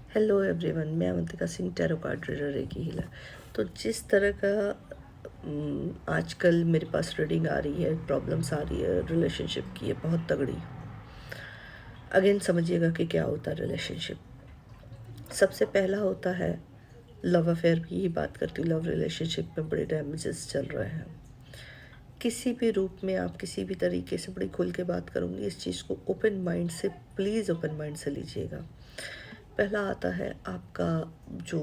Hello everyone, मैं Avantika Singh, tarot card reader, recce healer. तो जिस तरह का आजकल मेरे पास रीडिंग आ रही है, प्रॉब्लम्स आ रही है रिलेशनशिप की, है बहुत तगड़ी। अगेन समझिएगा कि क्या होता है रिलेशनशिप। सबसे पहला होता है लव अफेयर की ही बात करती हूँ। लव रिलेशनशिप में बड़े डैमेजेस चल रहे हैं। किसी भी रूप में आप किसी भी तरीके से बड़ी खुल के बात करूँगी, इस चीज़ को ओपन माइंड से, प्लीज़ ओपन माइंड से लीजिएगा। पहला आता है आपका जो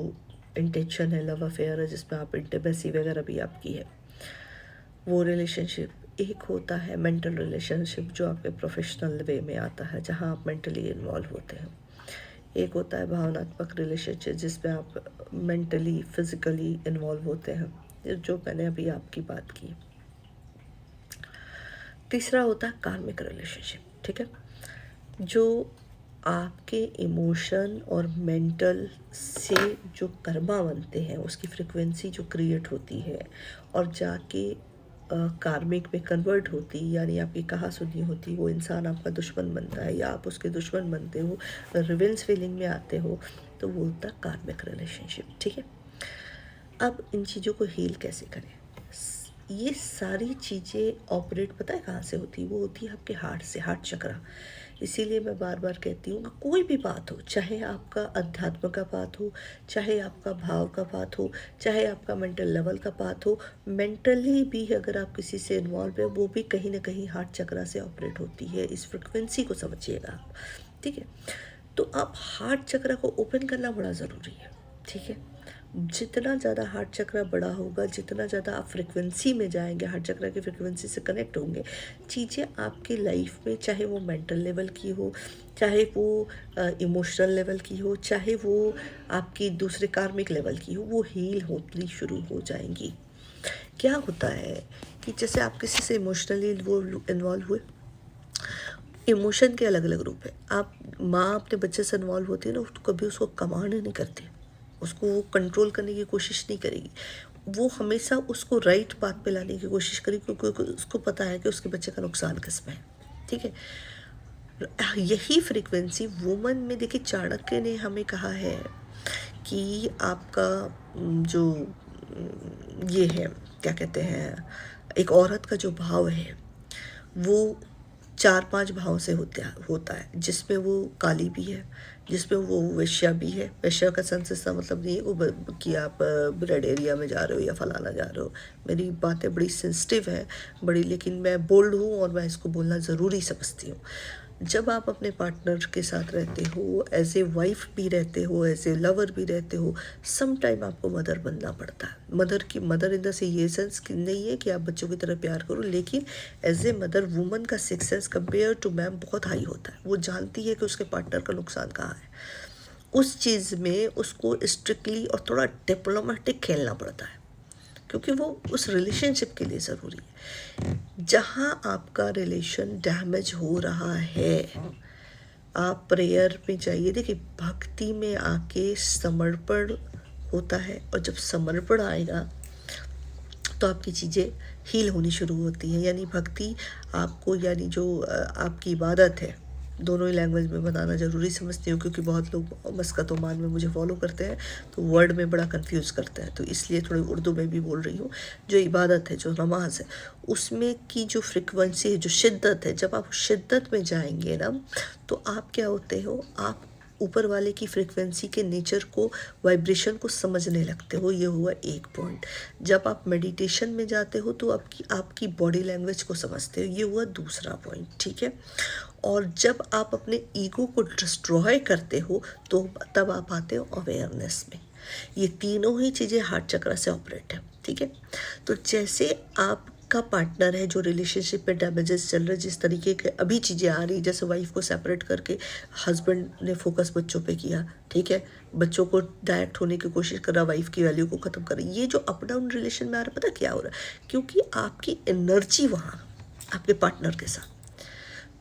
इंटेंशन है, लव अफेयर है जिसमें आप इंटीमेसी वगैरह भी आपकी है, वो रिलेशनशिप। एक होता है मेंटल रिलेशनशिप जो आपके प्रोफेशनल वे में आता है, जहाँ आप मेंटली इन्वॉल्व होते हैं। एक होता है भावनात्मक रिलेशनशिप जिसमें आप मेंटली फिजिकली इन्वॉल्व होते हैं, जो मैंने अभी आपकी बात की। तीसरा होता है कार्मिक रिलेशनशिप, ठीक है, जो आपके इमोशन और मेंटल से जो कर्मा बनते हैं, उसकी फ्रिक्वेंसी जो क्रिएट होती है और जाके कार्मिक में कन्वर्ट होती है, यानी आपकी कहा सुनी होती, वो इंसान आपका दुश्मन बनता है या आप उसके दुश्मन बनते हो, रिवेंज फीलिंग में आते हो, तो वो होता है कार्मिक रिलेशनशिप, ठीक है। अब इन चीज़ों को हील कैसे करें? ये सारी चीज़ें ऑपरेट पता है कहाँ से होती है? वो होती है आपके हार्ट से, हार्ट चक्रा। इसीलिए मैं बार बार कहती हूँ कि कोई भी बात हो, चाहे आपका अध्यात्म का बात हो, चाहे आपका भाव का बात हो, चाहे आपका मेंटल लेवल का बात हो, मेंटली भी अगर आप किसी से इन्वॉल्व है, वो भी कहीं ना कहीं हार्ट चक्रा से ऑपरेट होती है। इस फ्रिक्वेंसी को समझिएगा आप, ठीक है। तो आप हार्ट चक्रा को ओपन करना बड़ा ज़रूरी है, ठीक है। जितना ज़्यादा हार्ट चक्रा बड़ा होगा, जितना ज़्यादा आप फ्रिक्वेंसी में जाएंगे, हार्ट चक्रा की फ्रिक्वेंसी से कनेक्ट होंगे, चीज़ें आपकी लाइफ में, चाहे वो मेंटल लेवल की हो, चाहे वो इमोशनल लेवल की हो, चाहे वो आपकी दूसरे कार्मिक लेवल की हो, वो हील होती शुरू हो जाएंगी। क्या होता है कि जैसे आप किसी से इमोशनली वो इन्वॉल्व हुए, इमोशन के अलग अलग रूप है। आप माँ अपने बच्चे से इन्वॉल्व होती है ना, तो कभी उसको कमांड नहीं करती, उसको वो कंट्रोल करने की कोशिश नहीं करेगी। वो हमेशा उसको राइट पाथ पे लाने की कोशिश करेगी, क्योंकि उसको पता है कि उसके बच्चे का नुकसान किस में है, ठीक है। यही फ्रीक्वेंसी वुमन में, देखिए चाणक्य ने हमें कहा है कि आपका जो ये है, क्या कहते हैं, एक औरत का जो भाव है वो 4-5 भाव से होता है, जिसमें वो काली भी है, जिसमें वो वेश्या भी है। वेश्या का सेंस इसका मतलब नहीं है वो कि आप रेड एरिया में जा रहे हो या फलाना जा रहे हो। मेरी बातें बड़ी सेंसिटिव हैं बड़ी, लेकिन मैं बोल्ड हूँ और मैं इसको बोलना ज़रूरी समझती हूँ। जब आप अपने पार्टनर के साथ रहते हो, एज ए वाइफ भी रहते हो, एज ए लवर भी रहते हो, सम टाइम आपको मदर बनना पड़ता है। मदर इन द से ये सेंस नहीं है कि आप बच्चों की तरह प्यार करो, लेकिन एज ए मदर वुमन का six sense compare to ma'am बहुत हाई होता है। वो जानती है कि उसके पार्टनर का नुकसान कहाँ है। उस चीज़ में उसको स्ट्रिक्टली और थोड़ा डिप्लोमेटिक खेलना पड़ता है, क्योंकि वो उस रिलेशनशिप के लिए ज़रूरी है। जहाँ आपका रिलेशन डैमेज हो रहा है, आप प्रेयर में जाइए। देखिए भक्ति में आके समर्पण होता है, और जब समर्पण आएगा तो आपकी चीज़ें हील होनी शुरू होती हैं। यानी भक्ति आपको, यानी जो आपकी इबादत है, दोनों ही लैंग्वेज में बताना ज़रूरी समझती हूँ, क्योंकि बहुत लोग मस्कत ओमान में मुझे फॉलो करते हैं तो वर्ड में बड़ा कंफ्यूज करते हैं, तो इसलिए थोड़ी उर्दू में भी बोल रही हूँ। जो इबादत है, जो नमाज है, उसमें की जो फ्रिक्वेंसी है, जो शिद्दत है, जब आप शिद्दत में जाएंगे ना, तो आप क्या होते हो, आप ऊपर वाले की फ्रिक्वेंसी के नेचर को, वाइब्रेशन को समझने लगते हो। ये हुआ एक पॉइंट। जब आप मेडिटेशन में जाते हो तो आपकी बॉडी लैंग्वेज को समझते हो। ये हुआ दूसरा पॉइंट, ठीक है। और जब आप अपने ईगो को डिस्ट्रॉय करते हो तो तब आप आते हो अवेयरनेस में। ये तीनों ही चीज़ें हार्ट चक्र से ऑपरेट है, ठीक है। तो जैसे आपका पार्टनर है जो रिलेशनशिप में डैमेजेस चल रहे, जिस तरीके के अभी चीज़ें आ रही, जैसे वाइफ को सेपरेट करके हस्बैंड ने फोकस बच्चों पे किया, ठीक है, बच्चों को डायरेक्ट होने की कोशिश कर रहा, वाइफ की वैल्यू को ख़त्म कर रहा। ये जो अप डाउन रिलेशन में आ रहा है, पता क्या हो रहा है? क्योंकि आपकी एनर्जी वहाँ आपके पार्टनर के साथ,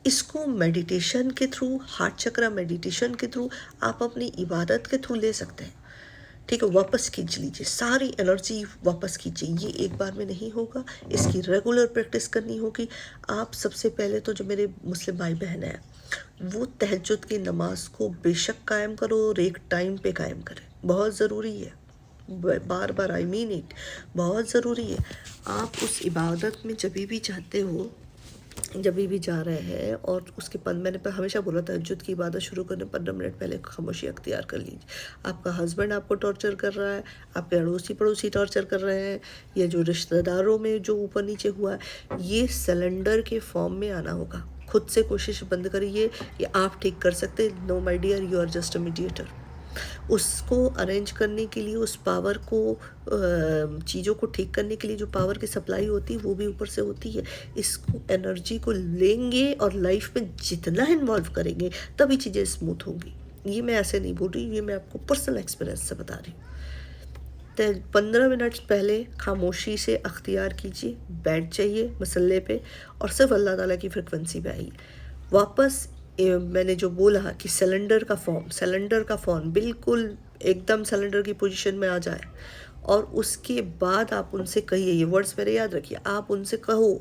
इसको मेडिटेशन के थ्रू, हार्ट चक्रा मेडिटेशन के थ्रू, आप अपनी इबादत के थ्रू ले सकते हैं, ठीक है। वापस खींच लीजिए, सारी एनर्जी वापस खींचिए। ये एक बार में नहीं होगा, इसकी रेगुलर प्रैक्टिस करनी होगी। आप सबसे पहले तो, जो मेरे मुस्लिम भाई बहन हैं, वो तहज्जुद की नमाज को बेशक कायम करो और एक टाइम पे कायम करें, बहुत ज़रूरी है। बार बार आई मीन इट, बहुत ज़रूरी है। आप उस इबादत में जब भी चाहते हो, जब भी जा रहे हैं, और उसके मैंने हमेशा बोला था तहज्जुद की इबादत शुरू करने 15 मिनट पहले खामोशी अख्तियार कर लीजिए। आपका हस्बैंड आपको टॉर्चर कर रहा है, आपके अड़ोसी पड़ोसी टॉर्चर कर रहे हैं, या जो रिश्तेदारों में जो ऊपर नीचे हुआ है, ये सिलेंडर के फॉर्म में आना होगा। खुद से कोशिश बंद करिए कि आप ठीक कर सकते। No my dear, you are just a mediator. उसको अरेंज करने के लिए, उस पावर को, चीज़ों को ठीक करने के लिए जो पावर की सप्लाई होती है वो भी ऊपर से होती है। इसको, एनर्जी को लेंगे और लाइफ में जितना इन्वॉल्व करेंगे तभी चीज़ें स्मूथ होंगी। ये मैं ऐसे नहीं बोल रही, ये मैं आपको पर्सनल एक्सपीरियंस से बता रही हूँ। तो 15 मिनट पहले खामोशी से अख्तियार कीजिए, बैठ जाइए मसल्ले पे और सिर्फ अल्लाह ताला की फ्रिक्वेंसी पे आइए। वापस मैंने जो बोला कि सिलेंडर का फॉर्म बिल्कुल एकदम सिलेंडर की पोजीशन में आ जाए, और उसके बाद आप उनसे कहिए, ये वर्ड्स मेरे याद रखिए, आप उनसे कहो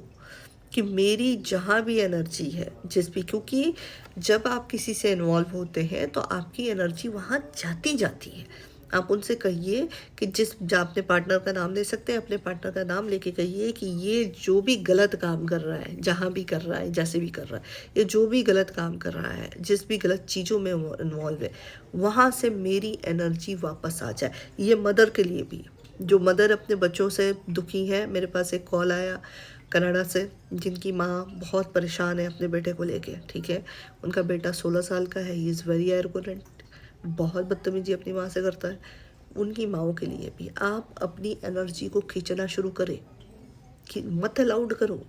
कि मेरी जहाँ भी एनर्जी है, जिस भी, क्योंकि जब आप किसी से इन्वॉल्व होते हैं तो आपकी एनर्जी वहाँ जाती है। आप उनसे कहिए कि अपने पार्टनर का नाम ले सकते हैं, अपने पार्टनर का नाम लेके कहिए कि ये जो भी गलत काम कर रहा है, जहाँ भी कर रहा है, जैसे भी कर रहा है, ये जो भी गलत काम कर रहा है, जिस भी गलत चीज़ों में इन्वॉल्व है, वहाँ से मेरी एनर्जी वापस आ जाए। ये मदर के लिए भी, जो मदर अपने बच्चों से दुखी है। मेरे पास एक कॉल आया कनाडा से, जिनकी माँ बहुत परेशान है अपने बेटे को लेके, ठीक है। उनका बेटा 16 साल का है, ही इज़ वेरी एरोगेंट, बहुत बदतमीजी अपनी माँ से करता है। उनकी माँओं के लिए भी आप अपनी एनर्जी को खींचना शुरू करें, कि मत अलाउड करो,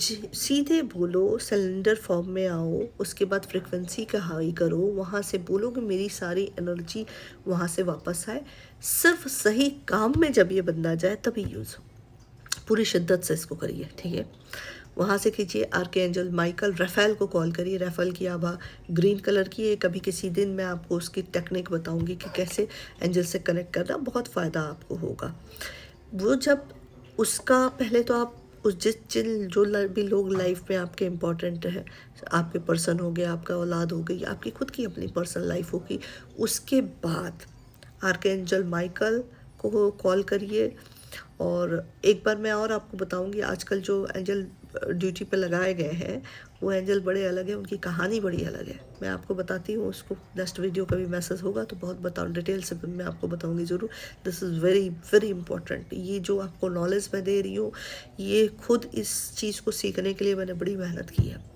सीधे बोलो, सिलेंडर फॉर्म में आओ, उसके बाद फ्रिक्वेंसी का हाई करो, वहाँ से बोलो कि मेरी सारी एनर्जी वहाँ से वापस आए। सिर्फ सही काम में जब ये बंदा जाए तभी यूज़ हो, पूरी शिद्दत से इसको करिए, ठीक है। वहाँ से कीजिए। आर्कएंजल माइकल रफ़ेल को कॉल करिए। रफ़ेल की आभा ग्रीन कलर की है। कभी किसी दिन मैं आपको उसकी टेक्निक बताऊंगी कि कैसे एंजल से कनेक्ट करना, बहुत फ़ायदा आपको होगा। वो जब उसका, पहले तो आप उस जिन जो भी लोग लाइफ में आपके इम्पोर्टेंट है, आपके पर्सन हो गया, आपका औलाद हो गई, आपकी खुद की अपनी पर्सनल लाइफ होगी, उसके बाद आर्कएंजल माइकल को कॉल करिए। और एक बार मैं और आपको बताऊंगी, आजकल जो एंजल ड्यूटी पे लगाए गए हैं वो एंजल बड़े अलग हैं, उनकी कहानी बड़ी अलग है। मैं आपको बताती हूँ, उसको नेक्स्ट वीडियो का भी मैसेज होगा तो बहुत बताऊँ डिटेल से, मैं आपको बताऊँगी ज़रूर। This is very very important. ये जो आपको नॉलेज मैं दे रही हूँ, ये खुद इस चीज़ को सीखने के लिए मैंने बड़ी मेहनत की है,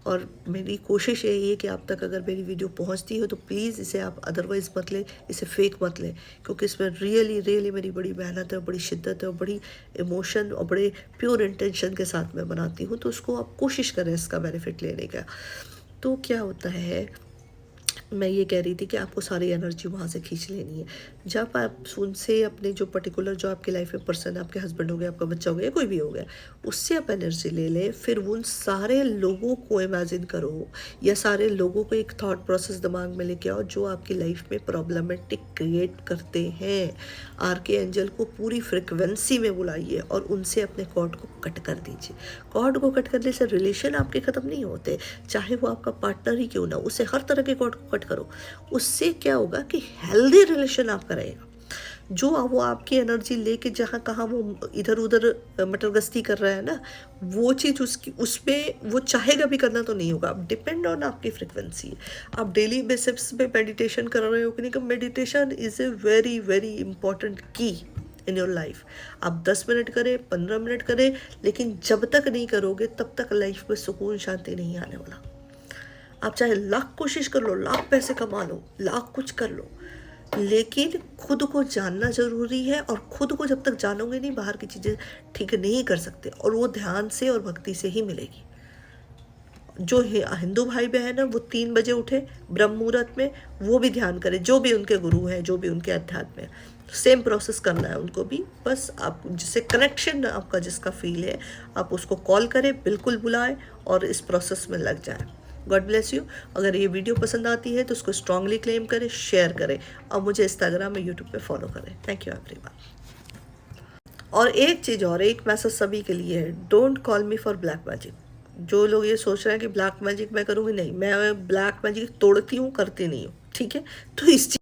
और मेरी कोशिश यही है कि आप तक अगर मेरी वीडियो पहुंचती हो तो प्लीज़ इसे आप अदरवाइज़ मत लें, इसे फेक मत लें, क्योंकि इसमें रियली मेरी बड़ी मेहनत है, बड़ी शिद्दत है, और बड़ी इमोशन और बड़े प्योर इंटेंशन के साथ मैं बनाती हूँ। तो उसको आप कोशिश करें इसका बेनिफिट लेने का। तो क्या होता है, मैं ये कह रही थी कि आपको सारी एनर्जी वहाँ से खींच लेनी है। जब आप उनसे अपने जो पर्टिकुलर, जो आपकी लाइफ में पर्सन है, आपके हस्बैंड हो गया, आपका बच्चा हो गया, कोई भी हो गया, उससे आप एनर्जी ले लें। फिर उन सारे लोगों को इमेजिन करो, या सारे लोगों को एक थॉट प्रोसेस दिमाग में लेके आओ जो आपकी लाइफ में प्रॉब्लमेटिक क्रिएट करते हैं। आर्के एंजल को पूरी फ्रिक्वेंसी में बुलाइए और उनसे अपने कॉर्ड को कट कर दीजिए। कॉर्ड को कट करने से रिलेशन आपके ख़त्म नहीं होते, चाहे वो आपका पार्टनर ही क्यों ना, उससे हर तरह के कॉर्ड को कट करो। उससे क्या होगा कि हेल्दी रिलेशन आपका रहेगा। जो वो आपकी एनर्जी लेके जहाँ कहाँ वो इधर उधर मटरगस्ती कर रहा है ना, वो चीज़ उसकी, उसमें वो चाहेगा भी करना तो नहीं होगा। आप डिपेंड ऑन आपकी फ्रिक्वेंसी। आप डेली बेसिस पे मेडिटेशन कर रहे हो कि नहीं, meditation is a very very important की इन योर लाइफ। आप 10 मिनट करें, 15 मिनट करें, लेकिन जब तक नहीं करोगे तब तक लाइफ में सुकून शांति नहीं आने वाला। आप चाहे लाख कोशिश कर लो, लाख पैसे कमा लो, लाख कुछ कर लो, लेकिन खुद को जानना ज़रूरी है। और खुद को जब तक जानोगे नहीं, बाहर की चीज़ें ठीक नहीं कर सकते, और वो ध्यान से और भक्ति से ही मिलेगी। जो हिंदू भाई बहन है वो 3 बजे उठे ब्रह्म मुहूर्त में, वो भी ध्यान करें, जो भी उनके गुरु हैं, जो भी उनके अध्यात्म है, सेम प्रोसेस करना है उनको भी। बस आप जिससे कनेक्शन आपका जिसका फील है, आप उसको कॉल करें, बिल्कुल बुलाएं और इस प्रोसेस में लग जाएं। God bless you. अगर ये वीडियो पसंद आती है तो उसको स्ट्रांगली क्लेम करें, शेयर करें, और मुझे इंस्टाग्राम में यूट्यूब पे फॉलो करें। Thank you everyone. और एक चीज़ और, एक मैसेज सभी के लिए है, don't call me for black magic. जो लोग ये सोच रहे हैं कि ब्लैक मैजिक मैं करूँगी, नहीं, मैं ब्लैक मैजिक तोड़ती हूँ, करती नहीं हूँ, ठीक है। तो इस